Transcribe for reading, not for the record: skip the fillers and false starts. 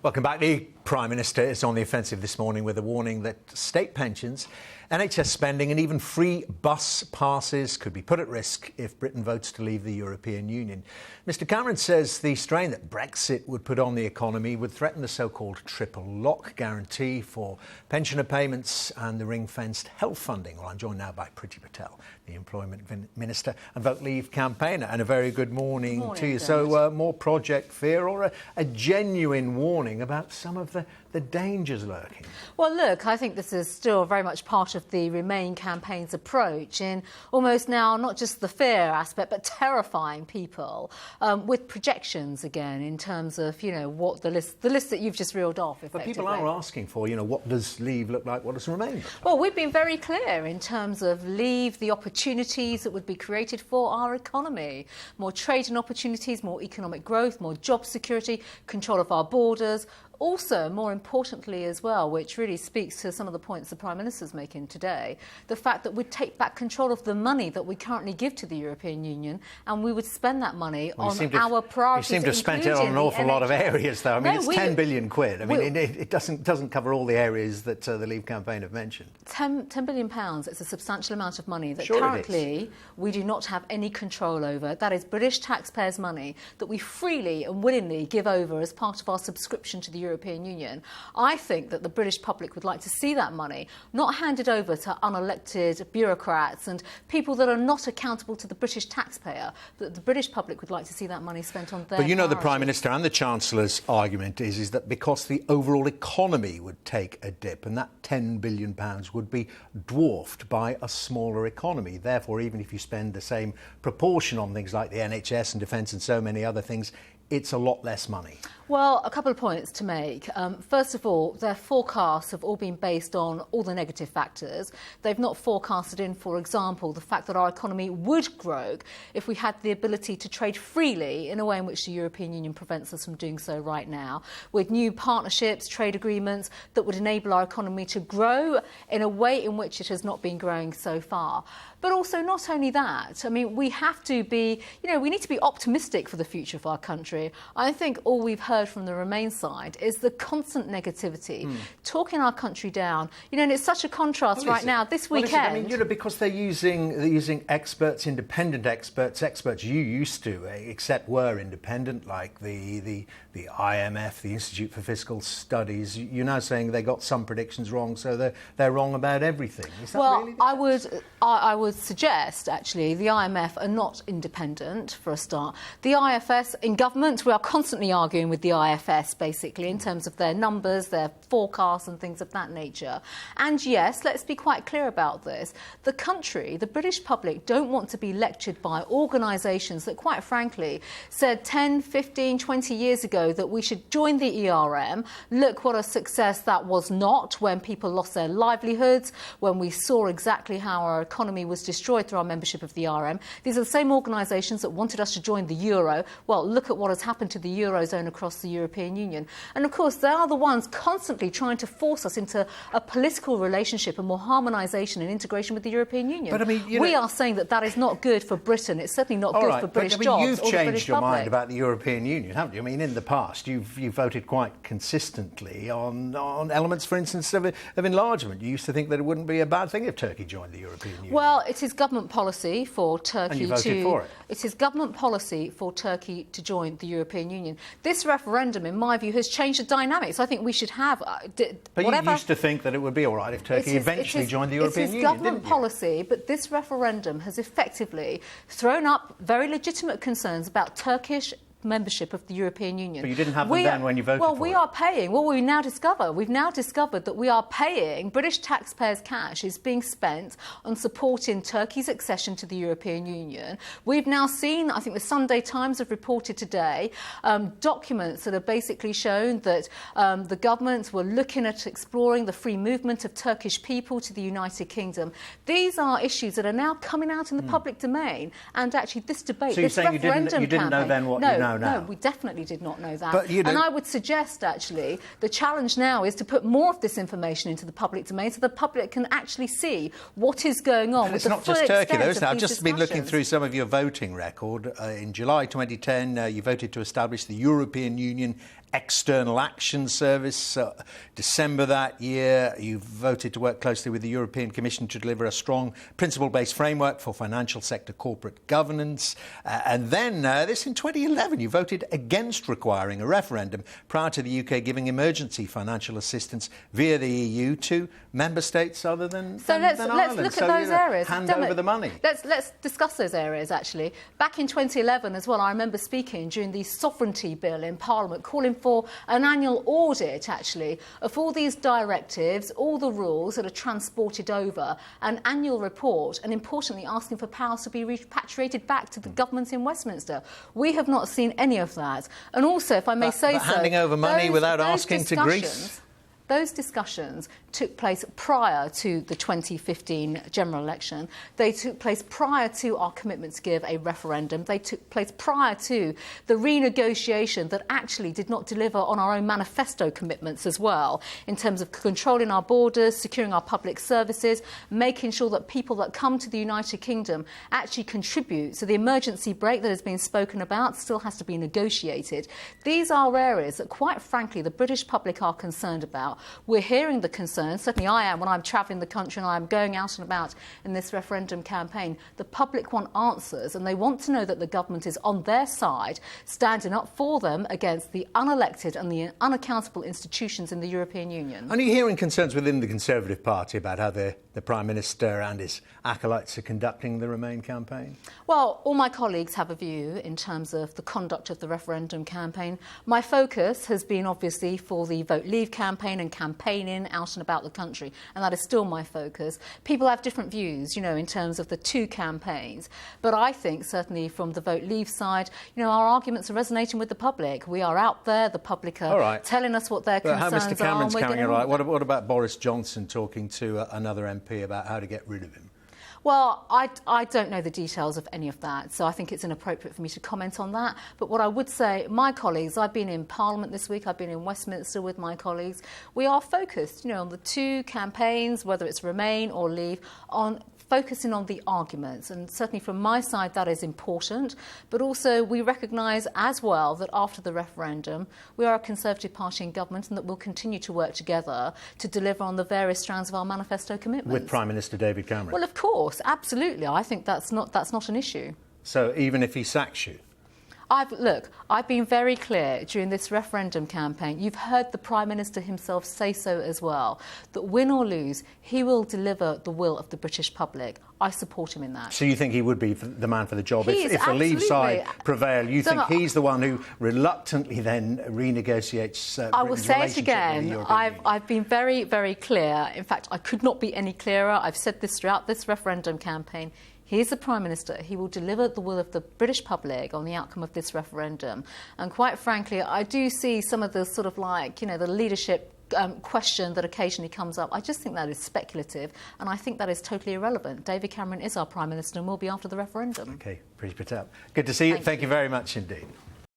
Welcome back. The Prime Minister is on the offensive this morning with a warning that state pensions, NHS spending and even free bus passes could be put at risk if Britain votes to leave the European Union. Mr Cameron says the strain that Brexit would put on the economy would threaten the so-called triple lock guarantee for pensioner payments and the ring-fenced health funding. Well, I'm joined now by Priti Patel, the Employment Minister and Vote Leave campaigner. And a very good morning to you. So more Project Fear or a genuine warning about some of the dangers lurking? Well, look, I think this is still very much part of the Remain campaign's approach in almost now not just the fear aspect, but terrifying people with projections again in terms of, you know, what the list that you've just reeled off. But people are asking for, you know, what does Leave look like? What does Remain look like? Well, we've been very clear in terms of Leave, the opportunities that would be created for our economy. More trade and opportunities, more economic growth, more job security, control of our borders. Also, more importantly as well, which really speaks to some of the points the Prime Minister's making today, the fact that we'd take back control of the money that we currently give to the European Union and we would spend that money on our priorities. You seem to have spent it on an awful lot of areas, though. I mean, it's 10 billion quid. I mean, it doesn't cover all the areas that the Leave campaign have mentioned. £10 billion, it's a substantial amount of money that currently we do not have any control over. That is British taxpayers' money that we freely and willingly give over as part of our subscription to the European Union. I think that the British public would like to see that money not handed over to unelected bureaucrats and people that are not accountable to the British taxpayer, but the British public would like to see that money spent on their But you know, the priorities. Prime Minister and the Chancellor's argument is that because the overall economy would take a dip and that £10 billion would be dwarfed by a smaller economy. Therefore, even if you spend the same proportion on things like the NHS and defence and so many other things, it's a lot less money. Well, a couple of points to make. First of all, their forecasts have all been based on all the negative factors. They've not forecasted in, for example, the fact that our economy would grow if we had the ability to trade freely in a way in which the European Union prevents us from doing so right now, with new partnerships, trade agreements that would enable our economy to grow in a way in which it has not been growing so far. But also, not only that, I mean, we have to be, you know, we need to be optimistic for the future of our country. I think all we've heard from the Remain side is the constant negativity, talking our country down. You know, and it's such a contrast right now. This weekend, I mean, you know, because they're using experts, independent experts you used to accept were independent, like the IMF, the Institute for Fiscal Studies. You're now saying they got some predictions wrong, so they're wrong about everything. Is that really the case? I would suggest, actually, the IMF are not independent, for a start. The IFS, in government, we are constantly arguing with the IFS, basically, in terms of their numbers, their forecasts and things of that nature. And yes, let's be quite clear about this. The country, the British public, don't want to be lectured by organisations that, quite frankly, said 10, 15, 20 years ago that we should join the ERM. Look what a success that was not when people lost their livelihoods, when we saw exactly how our economy was destroyed through our membership of the ERM. These are the same organisations that wanted us to join the euro. Well, look at what has happened to the eurozone across the European Union. And of course, they are the ones constantly trying to force us into a political relationship and more harmonisation and integration with the European Union. But I mean, we are saying that is not good for Britain. It's certainly not good for British jobs. You've changed your mind about the European Union, haven't you? I mean, in the past, you've voted quite consistently on elements, for instance, of enlargement. You used to think that it wouldn't be a bad thing if Turkey joined the European Union. Well, it is government policy for Turkey and you voted for it. It is government policy for Turkey to join the European Union. This referendum, in my view, has changed the dynamics. I think we should have But you used to think that it would be all right if Turkey eventually joined the European Union, didn't you? It is government policy, but this referendum has effectively thrown up very legitimate concerns about Turkish membership of the European Union. But you didn't have them then when you voted for it. Well, we are paying. What we now discover, we've now discovered that we are paying, British taxpayers' cash is being spent on supporting Turkey's accession to the European Union. We've now seen, I think the Sunday Times have reported today, documents that have basically shown that the government were looking at exploring the free movement of Turkish people to the United Kingdom. These are issues that are now coming out in the public domain, and actually this debate, so you're this saying referendum you didn't know then what you know now? No, we definitely did not know that. But and I would suggest, actually, the challenge now is to put more of this information into the public domain so the public can actually see what is going on. It's not just Turkey, though, isn't it? I've just been looking through some of your voting record. In July 2010, you voted to establish the European Union External Action Service. December that year, you voted to work closely with the European Commission to deliver a strong principle-based framework for financial sector corporate governance. And then this in 2011, you voted against requiring a referendum prior to the UK giving emergency financial assistance via the EU to member states other than let's Ireland. Look at those areas. Hand over the money. Let's discuss those areas, actually. Back in 2011 as well, I remember speaking during the Sovereignty Bill in Parliament, calling for an annual audit, actually, of all these directives, all the rules that are transported over, an annual report, and importantly asking for powers to be repatriated back to the government in Westminster. We have not seen any of that. And also, if I may say so... handing over money without asking to Greece? Those discussions took place prior to the 2015 general election. They took place prior to our commitment to give a referendum. They took place prior to the renegotiation that actually did not deliver on our own manifesto commitments as well, in terms of controlling our borders, securing our public services, making sure that people that come to the United Kingdom actually contribute. So the emergency brake that has been spoken about still has to be negotiated. These are areas that, quite frankly, the British public are concerned about. We're hearing the concerns, certainly I am when I'm travelling the country and I'm going out and about in this referendum campaign. The public want answers and they want to know that the government is on their side, standing up for them against the unelected and the unaccountable institutions in the European Union. Are you hearing concerns within the Conservative Party about how the Prime Minister and his acolytes are conducting the Remain campaign? Well, all my colleagues have a view in terms of the conduct of the referendum campaign. My focus has been obviously for the Vote Leave campaign and campaigning out and about the country, and that is still my focus. People have different views, in terms of the two campaigns, but I think certainly from the Vote Leave side, our arguments are resonating with the public. We are out there, the public are telling us what their concerns how Mr Cameron's are. carrying it right. What about Boris Johnson talking to another MP about how to get rid of him? Well, I don't know the details of any of that, so I think it's inappropriate for me to comment on that. But what I would say, my colleagues, I've been in Parliament this week, I've been in Westminster with my colleagues. We are focused, on the two campaigns, whether it's Remain or Leave, on focusing on the arguments. And certainly from my side, that is important. But also we recognise as well that after the referendum, we are a Conservative Party in government and that we'll continue to work together to deliver on the various strands of our manifesto commitments. With Prime Minister David Cameron? Well, of course, absolutely. I think that's not an issue. So even if he sacks you? I've been very clear during this referendum campaign. You've heard the Prime Minister himself say so as well, that win or lose, he will deliver the will of the British public. I support him in that. So you think he would be the man for the job? If the Leave side prevail, you think he's the one who reluctantly then renegotiates I will say it again. I've I've been very, very clear. In fact, I could not be any clearer. I've said this throughout this referendum campaign. He is the Prime Minister. He will deliver the will of the British public on the outcome of this referendum. And quite frankly, I do see some of the sort of the leadership question that occasionally comes up. I just think that is speculative, and I think that is totally irrelevant. David Cameron is our Prime Minister and will be after the referendum. OK, Priti Patel. Good to see you. Thank you very much indeed.